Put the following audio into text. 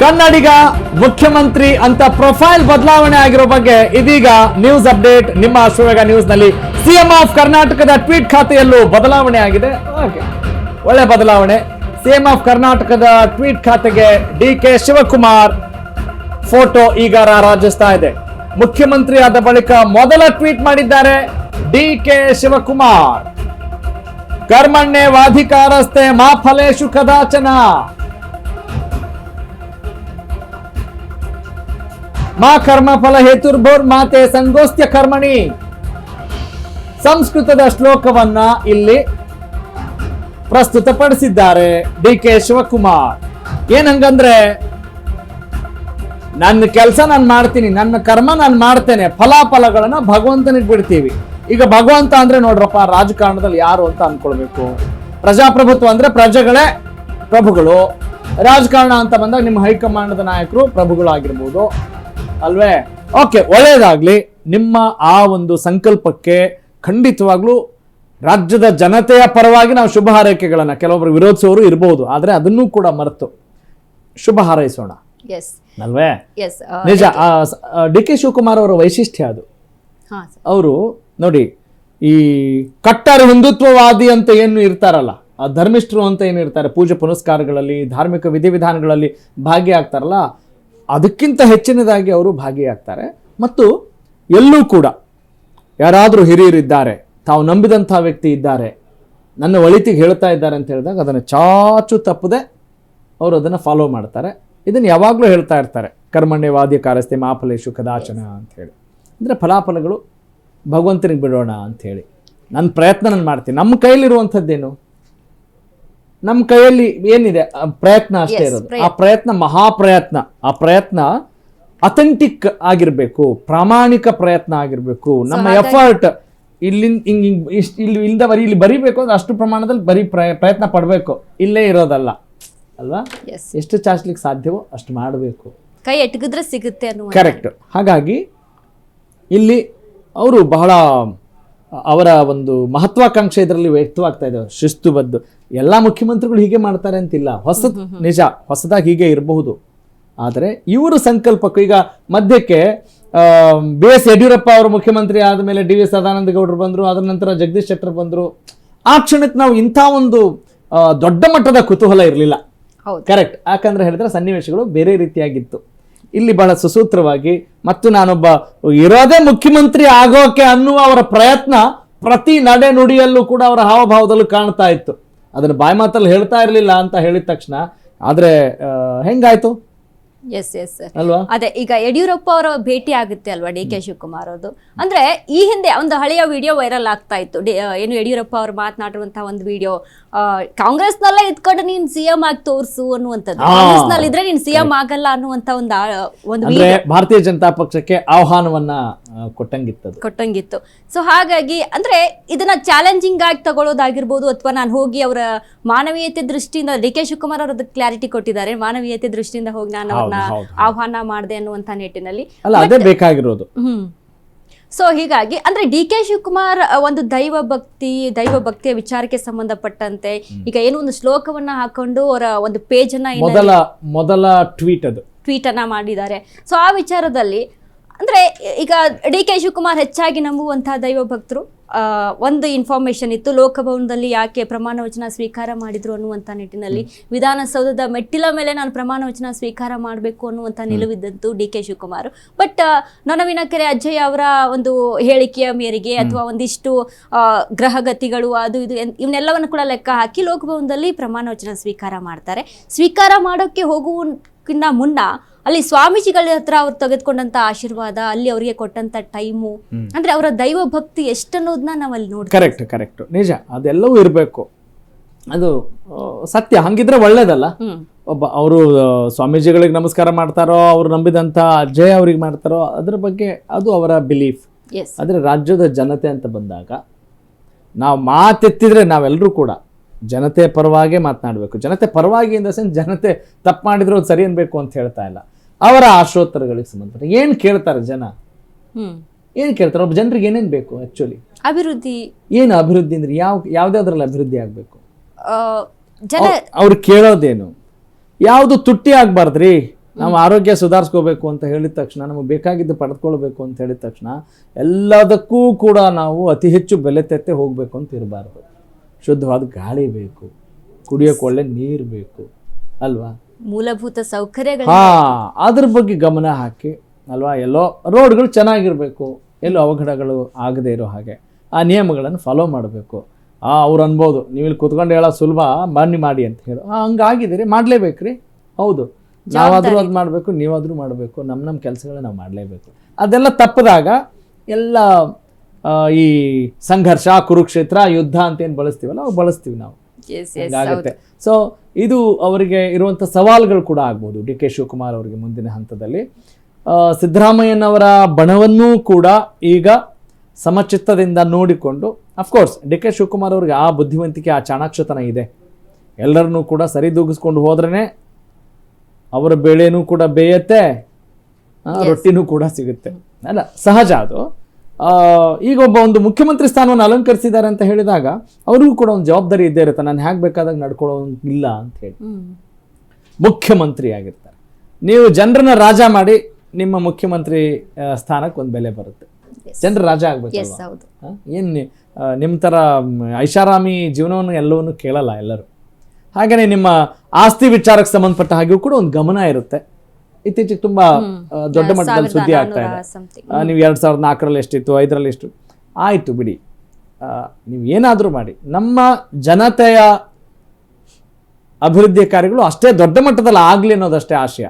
ಕನ್ನಡಿಗ ಮುಖ್ಯಮಂತ್ರಿ ಅಂತ ಪ್ರೊಫೈಲ್ ಬದಲಾವಣೆ ಆಗಿರೋ ಬಗ್ಗೆ ಇದೀಗ ನ್ಯೂಸ್ ಅಪ್ಡೇಟ್ ನಿಮ್ಮ ಅಶ್ವವೇಗ ನ್ಯೂಸ್ ನಲ್ಲಿ ಸಿಎಂ ಆಫ್ ಕರ್ನಾಟಕದ ಟ್ವೀಟ್ ಖಾತೆಯಲ್ಲೂ ಬದಲಾವಣೆ ಆಗಿದೆ. ಒಳ್ಳೆ ಬದಲಾವಣೆ. ಸಿಎಂ ಆಫ್ ಕರ್ನಾಟಕದ ಟ್ವೀಟ್ ಖಾತೆಗೆ ಡಿಕೆ ಶಿವಕುಮಾರ್ ಫೋಟೋ ಈಗ ರಾರಾಜಿಸ್ತಾ ಇದೆ. ಮುಖ್ಯಮಂತ್ರಿ ಆದ ಬಳಿಕ ಮೊದಲ ಟ್ವೀಟ್ ಮಾಡಿದ್ದಾರೆ ಡಿಕೆ ಶಿವಕುಮಾರ್. ಕರ್ಮಣ್ಣೆ ವಾಧಿಕಾರಸ್ತೆ ಮಾ ಫಲೇಶು ಕದಾಚನ, ಮಾ ಕರ್ಮ ಫಲ ಹೇತುರ್ಭೋರ್ ಮಾತೆ ಸಂಗೋಸ್ತ್ಯ ಕರ್ಮಣಿ. ಸಂಸ್ಕೃತದ ಶ್ಲೋಕವನ್ನ ಇಲ್ಲಿ ಪ್ರಸ್ತುತಪಡಿಸಿದ್ದಾರೆ ಡಿಕೆ ಶಿವಕುಮಾರ್. ಏನಂಗಂದ್ರೆ, ನನ್ನ ಕೆಲಸ ನಾನು ಮಾಡ್ತೀನಿ, ನನ್ನ ಕರ್ಮ ನಾನು ಮಾಡ್ತೇನೆ, ಫಲಾಫಲಗಳನ್ನ ಭಗವಂತನಿಗೆ ಬಿಡ್ತೀವಿ. ಈಗ ಭಗವಂತ ಅಂದ್ರೆ ನೋಡ್ರಪ್ಪ, ರಾಜಕಾರಣದಲ್ಲಿ ಯಾರು ಅಂತ ಅನ್ಕೊಳ್ಬೇಕು. ಪ್ರಜಾಪ್ರಭುತ್ವ ಅಂದ್ರೆ ಪ್ರಜೆಗಳೇ ಪ್ರಭುಗಳು. ರಾಜಕಾರಣ ಅಂತ ಬಂದಾಗ ನಿಮ್ಮ ಹೈಕಮಾಂಡದ ನಾಯಕರು ಪ್ರಭುಗಳಾಗಿರ್ಬೋದು ಅಲ್ವೇ? ಓಕೆ, ಒಳ್ಳೇದಾಗ್ಲಿ. ನಿಮ್ಮ ಆ ಒಂದು ಸಂಕಲ್ಪಕ್ಕೆ ಖಂಡಿತವಾಗ್ಲೂ ರಾಜ್ಯದ ಜನತೆಯ ಪರವಾಗಿ ನಾವು ಶುಭ ಹಾರೈಕೆಗಳನ್ನ, ಕೆಲವೊಬ್ರು ವಿರೋಧಿಸೋರು ಇರಬಹುದು, ಆದ್ರೆ ಅದನ್ನೂ ಕೂಡ ಮರೆತು ಶುಭ ಹಾರೈಸೋಣ ಅಲ್ವೇ? ನಿಜ. ಡಿ ಕೆ ಶಿವಕುಮಾರ್ ಅವರ ವೈಶಿಷ್ಟ್ಯ ಅದು. ಅವರು ನೋಡಿ, ಈ ಕಟ್ಟರ್ ಹಿಂದುತ್ವವಾದಿ ಅಂತ ಏನು ಇರ್ತಾರಲ್ಲ, ಆ ಧರ್ಮಿಷ್ಠರು ಅಂತ ಏನು ಇರ್ತಾರೆ, ಪೂಜೆ ಪುನಸ್ಕಾರಗಳಲ್ಲಿ ಧಾರ್ಮಿಕ ವಿಧಿವಿಧಾನಗಳಲ್ಲಿ ಭಾಗಿಯಾಗ್ತಾರಲ್ಲ, ಅದಕ್ಕಿಂತ ಹೆಚ್ಚಿನದಾಗಿ ಅವರು ಭಾಗಿಯಾಗ್ತಾರೆ. ಮತ್ತು ಎಲ್ಲೂ ಕೂಡ ಯಾರಾದರೂ ಹಿರಿಯರಿದ್ದಾರೆ, ತಾವು ನಂಬಿದಂಥ ವ್ಯಕ್ತಿ ಇದ್ದಾರೆ, ನನ್ನ ಒಳಿತಿಗೆ ಹೇಳ್ತಾ ಇದ್ದಾರೆ ಅಂತ ಹೇಳಿದಾಗ ಅದನ್ನು ಚಾಚು ತಪ್ಪದೆ ಅವರು ಅದನ್ನು ಫಾಲೋ ಮಾಡ್ತಾರೆ. ಇದನ್ನು ಯಾವಾಗಲೂ ಹೇಳ್ತಾ ಇರ್ತಾರೆ, ಕರ್ಮಣ್ಯವಾದಿ ಕಾರಸ್ತೆ ಮಾಫಲೇಶು ಕದಾಚನ ಅಂತ ಹೇಳಿ. ಅಂದರೆ ಫಲಾಫಲಗಳು ಭಗವಂತನಿಗೆ ಬಿಡೋಣ ಅಂಥೇಳಿ ನನ್ನ ಪ್ರಯತ್ನ ನಾನು ಮಾಡ್ತೀನಿ. ನಮ್ಮ ಕೈಯಲ್ಲಿರುವಂಥದ್ದೇನು? ನಮ್ಮ ಕೈಯಲ್ಲಿ ಏನಿದೆ? ಪ್ರಯತ್ನ ಅಷ್ಟೇ ಇರೋದು. ಆ ಪ್ರಯತ್ನ ಮಹಾಪ್ರಯತ್ನ. ಆ ಪ್ರಯತ್ನ ಅಥೆಂಟಿಕ್ ಆಗಿರಬೇಕು, ಪ್ರಾಮಾಣಿಕ ಪ್ರಯತ್ನ ಆಗಿರಬೇಕು. ನಮ್ಮ ಎಫರ್ಟ್ ಇಲ್ಲಿಂದ ಇಲ್ಲಿ ಬರಿಬೇಕು ಅಂದ್ರೆ ಅಷ್ಟು ಪ್ರಮಾಣದಲ್ಲಿ ಪ್ರಯತ್ನ ಪಡಬೇಕು, ಇಲ್ಲೇ ಇರೋದಲ್ಲ ಅಲ್ವಾ? ಎಷ್ಟು ಚಾಚ್ಲಿಕ್ಕೆ ಸಾಧ್ಯವೋ ಅಷ್ಟು ಮಾಡಬೇಕು. ಕೈ ಎಟಕಿದ್ರೆ ಸಿಗುತ್ತೆ. ಕರೆಕ್ಟ್. ಹಾಗಾಗಿ ಇಲ್ಲಿ ಅವರು ಬಹಳ ಅವರ ಒಂದು ಮಹತ್ವಾಕಾಂಕ್ಷೆ ಇದರಲ್ಲಿ ವ್ಯಕ್ತವಾಗ್ತಾ ಇದೆ. ಶಿಸ್ತುಬದ್ಧ ಎಲ್ಲ ಮುಖ್ಯಮಂತ್ರಿಗಳು ಹೀಗೆ ಮಾಡ್ತಾರೆ ಅಂತಿಲ್ಲ, ನಿಜ ಹೊಸದಾಗಿ ಹೀಗೆ ಇರಬಹುದು. ಆದರೆ ಇವರು ಸಂಕಲ್ಪಕ್ಕೂ ಈಗ ಮಧ್ಯಕ್ಕೆ ಬಿ ಎಸ್ ಯಡಿಯೂರಪ್ಪ ಅವರು ಮುಖ್ಯಮಂತ್ರಿ ಆದಮೇಲೆ ಡಿ ವಿ ಸದಾನಂದ ಗೌಡರು ಬಂದರು, ಅದರ ನಂತರ ಜಗದೀಶ್ ಶೆಟ್ಟರ್ ಬಂದರು. ಆ ಕ್ಷಣಕ್ಕೆ ನಾವು ಇಂಥ ಒಂದು ದೊಡ್ಡ ಮಟ್ಟದ ಕುತೂಹಲ ಇರಲಿಲ್ಲ. ಕರೆಕ್ಟ್. ಯಾಕಂದ್ರೆ ಹೇಳಿದ್ರೆ ಸನ್ನಿವೇಶಗಳು ಬೇರೆ ರೀತಿಯಾಗಿತ್ತು. ಇಲ್ಲಿ ಬಹಳ ಸುಸೂತ್ರವಾಗಿ ಮತ್ತು ನಾನೊಬ್ಬ ಇರೋದೇ ಮುಖ್ಯಮಂತ್ರಿ ಆಗೋಕೆ ಅನ್ನುವ ಅವರ ಪ್ರಯತ್ನ ಪ್ರತಿ ನಡೆ ನುಡಿಯಲ್ಲೂ ಕೂಡ ಅವರ ಹಾವಭಾವದಲ್ಲೂ ಕಾಣ್ತಾ ಇತ್ತು. ಅದನ್ನು ಬಾಯಿ ಮಾತಲ್ಲಿ ಹೇಳ್ತಾ ಇರಲಿಲ್ಲ ಅಂತ ಹೇಳಿದ ತಕ್ಷಣ. ಆದ್ರೆ ಹೆಂಗಾಯ್ತು ಅಲ್ವಾ? ಅದೇ ಈಗ ಯಡಿಯೂರಪ್ಪ ಅವರ ಭೇಟಿ ಆಗುತ್ತೆ ಅಲ್ವಾ ಡಿ ಕೆ ಶಿವಕುಮಾರ್ ಅವ್ರದ್ದು. ಅಂದ್ರೆ ಈ ಹಿಂದೆ ಒಂದು ಹಳೆಯ ವಿಡಿಯೋ ವೈರಲ್ ಆಗ್ತಾ ಇತ್ತು. ಏನು ಯಡಿಯೂರಪ್ಪ ಅವರು ಮಾತನಾಡುವಂತಹ ಒಂದು ವಿಡಿಯೋ, ಕಾಂಗ್ರೆಸ್ ನಲ್ಲೇ ಇದ್ಕೊಂಡು ನೀನ್ ಸಿಎಂ ಆಗಿ ತೋರ್ಸು ಅನ್ನುವಂಥದ್ದು, ಕಾಂಗ್ರೆಸ್ ನಲ್ಲಿ ಇದ್ರೆ ನೀನ್ ಸಿಎಂ ಆಗಲ್ಲ ಅನ್ನುವಂತ ಒಂದು ಭಾರತೀಯ ಜನತಾ ಪಕ್ಷಕ್ಕೆ ಆಹ್ವಾನವನ್ನ ಕೊಟ್ಟಂಗಿತ್ತು. ಸೊ ಹಾಗಾಗಿ ಅಂದ್ರೆ ಇದನ್ನ ಚಾಲೆಂಜಿಂಗ್ ಆಗಿ ತಗೊಳ್ಳೋದಾಗಿರ್ಬೋದು, ಅಥವಾ ನಾನು ಹೋಗಿ ಅವರ ಮಾನವೀಯತೆ ದೃಷ್ಟಿಯಿಂದ, ಡಿ ಕೆ ಶಿವಕುಮಾರ್ ಅವರು ಅದಕ್ಕೆ ಕ್ಲಾರಿಟಿ ಕೊಟ್ಟಿದ್ದಾರೆ, ಮಾನವೀಯತೆ ದೃಷ್ಟಿಯಿಂದ ಹೋಗಿ ನಾನು ಅವ್ರನ್ನ ಆಹ್ವಾನ ಮಾಡಿದೆ ಅನ್ನುವಂತ ನಿಟ್ಟಿನಲ್ಲಿ ಅದೇ ಬೇಕಾಗಿರೋದು. ಸೊ ಹೀಗಾಗಿ ಅಂದ್ರೆ ಡಿ ಕೆ ಶಿವಕುಮಾರ್ ಒಂದು ದೈವ ಭಕ್ತಿಯ ವಿಚಾರಕ್ಕೆ ಸಂಬಂಧಪಟ್ಟಂತೆ ಈಗ ಏನೋ ಒಂದು ಶ್ಲೋಕವನ್ನ ಹಾಕೊಂಡು ಅವರ ಒಂದು ಪೇಜ್ ಅನ್ನ ಮೊದಲ ಟ್ವೀಟ್ ಅನ್ನ ಮಾಡಿದ್ದಾರೆ. ಸೊ ಆ ವಿಚಾರದಲ್ಲಿ ಅಂದ್ರೆ ಈಗ ಡಿ ಕೆ ಶಿವಕುಮಾರ್ ಹೆಚ್ಚಾಗಿ ನಂಬುವಂತಹ ದೈವ ಭಕ್ತರು, ಒಂದು ಇನ್ಫಾರ್ಮೇಶನ್ ಇತ್ತು, ಲೋಕಭವನದಲ್ಲಿ ಯಾಕೆ ಪ್ರಮಾಣ ವಚನ ಸ್ವೀಕಾರ ಮಾಡಿದ್ರು ಅನ್ನುವಂಥ ನಿಟ್ಟಿನಲ್ಲಿ ವಿಧಾನಸೌಧದ ಮೆಟ್ಟಿಲ ಮೇಲೆ ನಾನು ಪ್ರಮಾಣ ವಚನ ಸ್ವೀಕಾರ ಮಾಡಬೇಕು ಅನ್ನುವಂಥ ನಿಲುವಿದ್ದಂತು D K Shivakumar. But Nonavinakere ಅಜ್ಜಯ್ಯ ಅವರ ಒಂದು ಹೇಳಿಕೆಯ ಮೇರೆಗೆ ಅಥವಾ ಒಂದಿಷ್ಟು ಗ್ರಹಗತಿಗಳು ಅದು ಇದು ಇವನ್ನೆಲ್ಲವನ್ನು ಕೂಡ ಲೆಕ್ಕ ಹಾಕಿ ಲೋಕಭವನದಲ್ಲಿ ಪ್ರಮಾಣ ವಚನ ಸ್ವೀಕಾರ ಮಾಡ್ತಾರೆ. ಸ್ವೀಕಾರ ಮಾಡೋಕ್ಕೆ ಹೋಗುವಕ್ಕಿಂತ ಮುನ್ನ ಅಲ್ಲಿ ಸ್ವಾಮೀಜಿಗಳ ಹತ್ರ ಅವ್ರು ತೆಗೆದುಕೊಂಡಂತ ಆಶೀರ್ವಾದ, ಅಲ್ಲಿ ಅವರಿಗೆ ಕೊಟ್ಟಂತ ಟೈಮು, ಅಂದ್ರೆ ಅವರ ದೈವ ಭಕ್ತಿ ಎಷ್ಟನ್ನೋದನ್ನ ನಾವು ಅಲ್ಲಿ ನೋಡಿ. ಕರೆಕ್ಟ್. ನಿಜ, ಅದೆಲ್ಲವೂ ಇರಬೇಕು. ಅದು ಸತ್ಯ. ಹಂಗಿದ್ರೆ ಒಳ್ಳೇದಲ್ಲ. ಒಬ್ಬ ಅವರು ಸ್ವಾಮೀಜಿಗಳಿಗೆ ನಮಸ್ಕಾರ ಮಾಡ್ತಾರೋ, ಅವ್ರು ನಂಬಿದಂತ ಅಜ್ಜಯ್ ಅವ್ರಿಗೆ ಮಾಡ್ತಾರೋ, ಅದ್ರ ಬಗ್ಗೆ ಅದು ಅವರ ಬಿಲೀಫ್. ಆದ್ರೆ ರಾಜ್ಯದ ಜನತೆ ಅಂತ ಬಂದಾಗ ನಾವು ಮಾತೆತ್ತಿದ್ರೆ ನಾವೆಲ್ಲರೂ ಕೂಡ ಜನತೆ ಪರವಾಗಿ ಮಾತನಾಡಬೇಕು. ಜನತೆ ಪರವಾಗಿ ಇನ್ ದ ಸೆನ್ಸ್ ಜನತೆ ತಪ್ಪು ಮಾಡಿದ್ರು ಅದು ಸರಿ ಅನ್ಬೇಕು ಅಂತ ಹೇಳ್ತಾ ಇಲ್ಲ. ಅವರ ಆಶೋತ್ತರಗಳಿಗೆ ಸಂಬಂಧಪಟ್ಟ ಏನ್ ಕೇಳ್ತಾರೆ ಜನ, ಏನ್ ಕೇಳ್ತಾರೆ? ಒಬ್ಬ ಜನರಿಗೆ ಏನೇನ್ ಬೇಕು? ಆಕ್ಚುಲಿ ಅಭಿವೃದ್ಧಿ. ಏನು ಅಭಿವೃದ್ಧಿ ಅಂದ್ರೆ ಯಾವ್ದಾದ್ರಲ್ಲಿ ಅಭಿವೃದ್ಧಿ ಆಗ್ಬೇಕು? ಅವ್ರು ಕೇಳೋದೇನು? ಯಾವುದು ತುಟ್ಟಿ ಆಗ್ಬಾರ್ದ್ರಿ. ನಾವು ಆರೋಗ್ಯ ಸುಧಾರಿಸ್ಕೋಬೇಕು ಅಂತ ಹೇಳಿದ ತಕ್ಷಣ, ನಮಗೆ ಬೇಕಾಗಿದ್ದು ಪಡೆದುಕೊಳ್ಬೇಕು ಅಂತ ಹೇಳಿದ ತಕ್ಷಣ ಎಲ್ಲದಕ್ಕೂ ಕೂಡ ನಾವು ಅತಿ ಹೆಚ್ಚು ಬೆಲೆ ತೆತ್ತೆ ಹೋಗಬೇಕು ಅಂತ ಇರಬಾರ್ದು. ಶುದ್ಧವಾದ ಗಾಳಿ ಬೇಕು, ಕುಡಿಯೋಕೆ ಒಳ್ಳೆ ನೀರು ಬೇಕು ಅಲ್ವಾ, ಮೂಲಭೂತ ಸೌಕರ್ಯಗಳು. ಅದ್ರ ಬಗ್ಗೆ ಗಮನ ಹಾಕಿ ಅಲ್ವಾ, ಎಲ್ಲೋ ರೋಡ್ಗಳು ಚೆನ್ನಾಗಿರಬೇಕು, ಎಲ್ಲೋ ಅವಘಡಗಳು ಆಗದೆ ಇರೋ ಹಾಗೆ ಆ ನಿಯಮಗಳನ್ನು ಫಾಲೋ ಮಾಡಬೇಕು. ಅವ್ರು ಅನ್ಬೋದು, ನೀವು ಇಲ್ಲಿ ಕುತ್ಕೊಂಡು ಹೇಳೋ ಸುಲಭ, ಬನ್ನಿ ಮಾಡಿ ಅಂತ ಹೇಳು. ಹಂಗಾಗಿದ್ದೀರಿ, ಮಾಡಲೇಬೇಕ್ರಿ. ಹೌದು, ನಾವಾದರೂ ಅದು ಮಾಡಬೇಕು, ನೀವಾದರೂ ಮಾಡಬೇಕು, ನಮ್ಮ ಕೆಲಸಗಳನ್ನ ನಾವು ಮಾಡಲೇಬೇಕು. ಅದೆಲ್ಲ ತಪ್ಪದಾಗ ಎಲ್ಲ ಈ ಸಂಘರ್ಷ, ಕುರುಕ್ಷೇತ್ರ, ಯುದ್ಧ ಅಂತ ಏನು ಬಳಸ್ತೀವಲ್ಲ ಅವು ಬಳಸ್ತೀವಿ ನಾವು, ಆಗುತ್ತೆ. ಸೊ ಇದು ಅವರಿಗೆ ಇರುವಂಥ ಸವಾಲುಗಳು ಕೂಡ ಆಗ್ಬೋದು. ಡಿ ಕೆ ಶಿವಕುಮಾರ್ ಅವರಿಗೆ ಮುಂದಿನ ಹಂತದಲ್ಲಿ ಸಿದ್ದರಾಮಯ್ಯನವರ ಬಣವನ್ನೂ ಕೂಡ ಈಗ ಸಮಚಿತ್ತದಿಂದ ನೋಡಿಕೊಂಡು, ಅಫ್ಕೋರ್ಸ್ ಡಿ ಕೆ ಶಿವಕುಮಾರ್ ಅವ್ರಿಗೆ ಆ ಬುದ್ಧಿವಂತಿಕೆ, ಆ ಚಾಣಾಕ್ಷತನ ಇದೆ. ಎಲ್ಲರನ್ನೂ ಕೂಡ ಸರಿದೂಗಿಸ್ಕೊಂಡು ಹೋದ್ರೇ ಅವರ ಬೇಳೆನೂ ಕೂಡ ಬೇಯತ್ತೆ, ರೊಟ್ಟಿನೂ ಕೂಡ ಸಿಗುತ್ತೆ ಅಲ್ಲ, ಸಹಜ ಅದು. ಈಗ ಒಂದು ಮುಖ್ಯಮಂತ್ರಿ ಸ್ಥಾನವನ್ನು ಅಲಂಕರಿಸಿದ್ದಾರೆ ಅಂತ ಹೇಳಿದಾಗ ಅವ್ರಿಗೂ ಕೂಡ ಒಂದು ಜವಾಬ್ದಾರಿ ಇದ್ದೇ ಇರುತ್ತೆ. ನಾನು ಹೇಗೆ ಬೇಕಾದಾಗ ನಡ್ಕೊಳ್ಳೋಂಗಿಲ್ಲ ಅಂತ ಹೇಳಿ. ಮುಖ್ಯಮಂತ್ರಿ ಆಗಿರ್ತಾರೆ, ನೀವು ಜನರನ್ನ ರಾಜ ಮಾಡಿ ನಿಮ್ಮ ಮುಖ್ಯಮಂತ್ರಿ ಸ್ಥಾನಕ್ಕೆ ಒಂದು ಬೆಲೆ ಬರುತ್ತೆ. ಜನರ ರಾಜ ಆಗ್ಬೇಕಲ್ವಾ. ಏನು ನಿಮ್ಮ ಥರ ಐಷಾರಾಮಿ ಜೀವನವನ್ನು ಎಲ್ಲವನ್ನೂ ಕೇಳಲ್ಲ ಎಲ್ಲರೂ. ಹಾಗೆಯೇ ನಿಮ್ಮ ಆಸ್ತಿ ವಿಚಾರಕ್ಕೆ ಸಂಬಂಧಪಟ್ಟ ಹಾಗೆಯೂ ಕೂಡ ಒಂದು ಗಮನ ಇರುತ್ತೆ. ಇತ್ತೀಚೆಗೆ ತುಂಬಾ ದೊಡ್ಡ ಮಟ್ಟದಲ್ಲಿ ಸುದ್ದಿ ಆಗ್ತಾ ಇದೆ. ನೀವು 2004ರಲ್ಲಿ ಎಷ್ಟಿತ್ತು, 5ರಲ್ಲಿ ಎಷ್ಟು ಆಯಿತು ಬಿಡಿ, ನೀವು ಏನಾದರೂ ಮಾಡಿ ನಮ್ಮ ಜನತೆಯ ಅಭಿವೃದ್ಧಿ ಕಾರ್ಯಗಳು ಅಷ್ಟೇ ದೊಡ್ಡ ಮಟ್ಟದಲ್ಲಿ ಆಗಲಿ ಅನ್ನೋದಷ್ಟೇ ಆಶಯ.